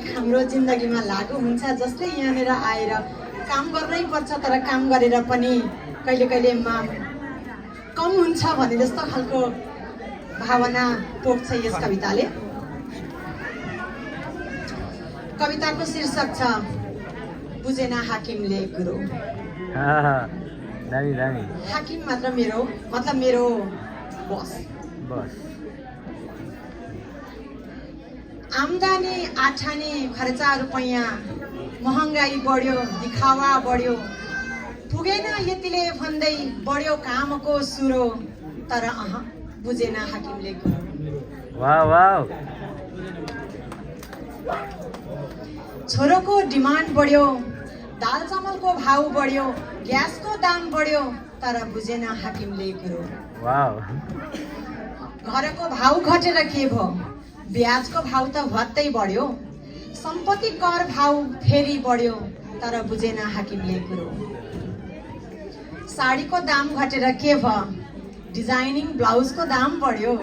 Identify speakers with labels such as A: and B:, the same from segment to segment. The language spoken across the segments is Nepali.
A: बाहेक हाम्रो जिन्दगीमा लागू हुन्छ, जसले यहाँनिर आएर काम गर्नै पर्छ तर काम गरेर पनि कहिले कहिले कम हुन्छ भने जस्तो खालको भावना पोख्छ यस कविताले। कविताको शीर्षक छ बुझेन हाकिमले गुरु।
B: दामी दामी।
A: हाकिम मात्र मेरो मतलब मेरो बस। आम्दानी आठानी खर्चा रुपैयाँ, महँगाई बढ्यो, दिखावा बढ्यो, पुगेन यतिले भन्दै बढ्यो कामको सुरो, तर बुझेन हाकिमले गुरु।
B: वाह वाह।
A: छोरोको डिमान्ड बढ्यो, दाल चामलको भाउ बढ्यो, ग्यासको दाम बढ्यो, तर बुझेन हाकिमले गुरु।
B: वाह।
A: घरको भाउ घटेर के भयो, ब्याजको भाउ त भत्तै बढ्यो, सम्पत्ति कर भाउ फेरि बढ्यो, तर बुझेन हाकिमले गुरु। साडीको दाम घटेर के भयो, डिजाइनिङ ब्लाउजको दाम बढ्यो।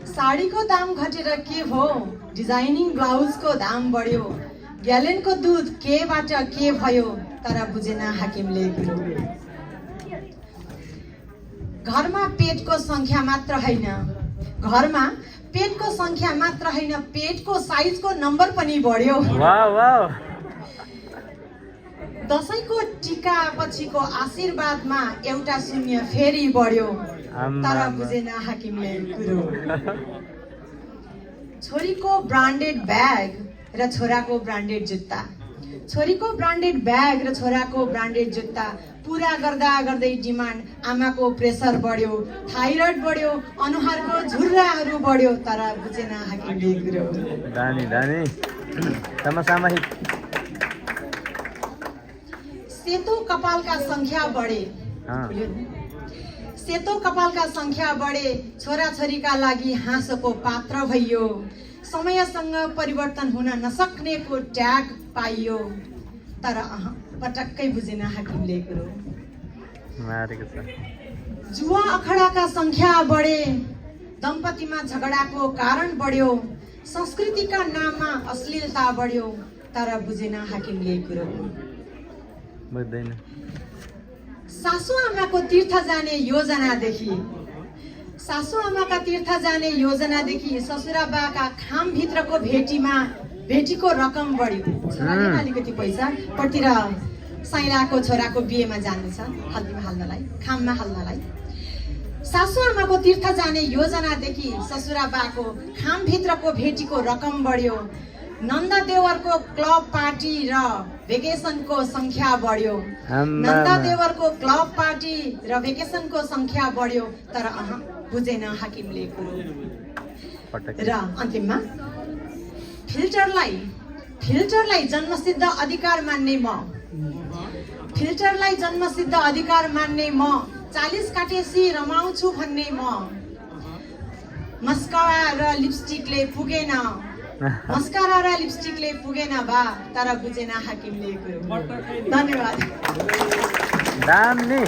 A: साडीको दाम घटेर के भयो, डिजाइनिङ ब्लाउजको दाम बढ्यो, ग्यालेनको दुध केबाट के भयो, तर बुझेन हाकिमले गुरु। घरमा पेटको संख्या मात्र होइन, घरमा पेटको संख्या मात्र होइन, पेटको साइजको नम्बर पनि बढ्यो।
B: वाह वाह।
A: दशैंको टीका पछिको आशीर्वादमा एउटा शून्य फेरि बढ्यो, तर बुझेन हाकिमले गुरु। छोरीको ब्रान्डेड ब्याग र छोराको ब्रान्डेड जुत्ता, छोरीको ब्रान्डेड ब्याग र छोराको ब्रान्डेड जुत्ता पुरा गर्दा गर्दै डिमान्ड, आमाको प्रेसर बढ्यो, थाइरोइड बढ्यो, अनुहारको झुर्राहरू बढ्यो, तर बुझेन हाकिमले गुरु।
B: दानी दानी। समसामयिक।
A: सेतो कपालका संख्या बढे, सेतो कपालका संख्या बढे, छोराछोरीका लागि हाँसोको पात्र भइयो, समयसँग परिवर्तन हुन नसक्नेको ट्याग पाइयो, तर पटक्कै बुझेन हाकिमले गुरु। जुवा अखडाका संख्या बढे, दम्पतिमा झगडाको कारण बढ्यो, संस्कृतिका नाममा अश्लीलता बढ्यो, तर बुझेन हाकिमले गुरु। सासु आमाको तीर्थ जाने योजनादेखि, सासु आमाका तीर्थ जाने योजनादेखि ससुराबाका खामभित्रको भेटीको रकम बढ्यो। छोराले अलिकति पैसा पतिर साइलाको छोराको बिहेमा जानेछ हल्दीमा हाल्नलाई, खाममा हाल्नलाई। सासु आमाको तीर्थ जाने योजनादेखि ससुराबाको खामभित्रको भेटीको रकम बढ्यो, नन्दा देवरको क्लब पार्टी र भेकेसनको संख्या बढ्यो, नन्दा देवरको क्लब पार्टी र भेकेसनको संख्या बढ्यो, तर बुझेन हाकिमले गुरु। र अन्तिममा फिल्टरलाई जन्मसिद्ध अधिकार मान्ने म, फिल्टरलाई जन्मसिद्ध अधिकार मान्ने म, 40 काटेसी रमाउँछु भन्ने म, मस्कारा र लिपस्टिकले पुगेन, मस्कारा र लिपस्टिकले पुगेन बा, तर बुझेन हाकिमले गुरु। धन्यवाद।
B: दामी।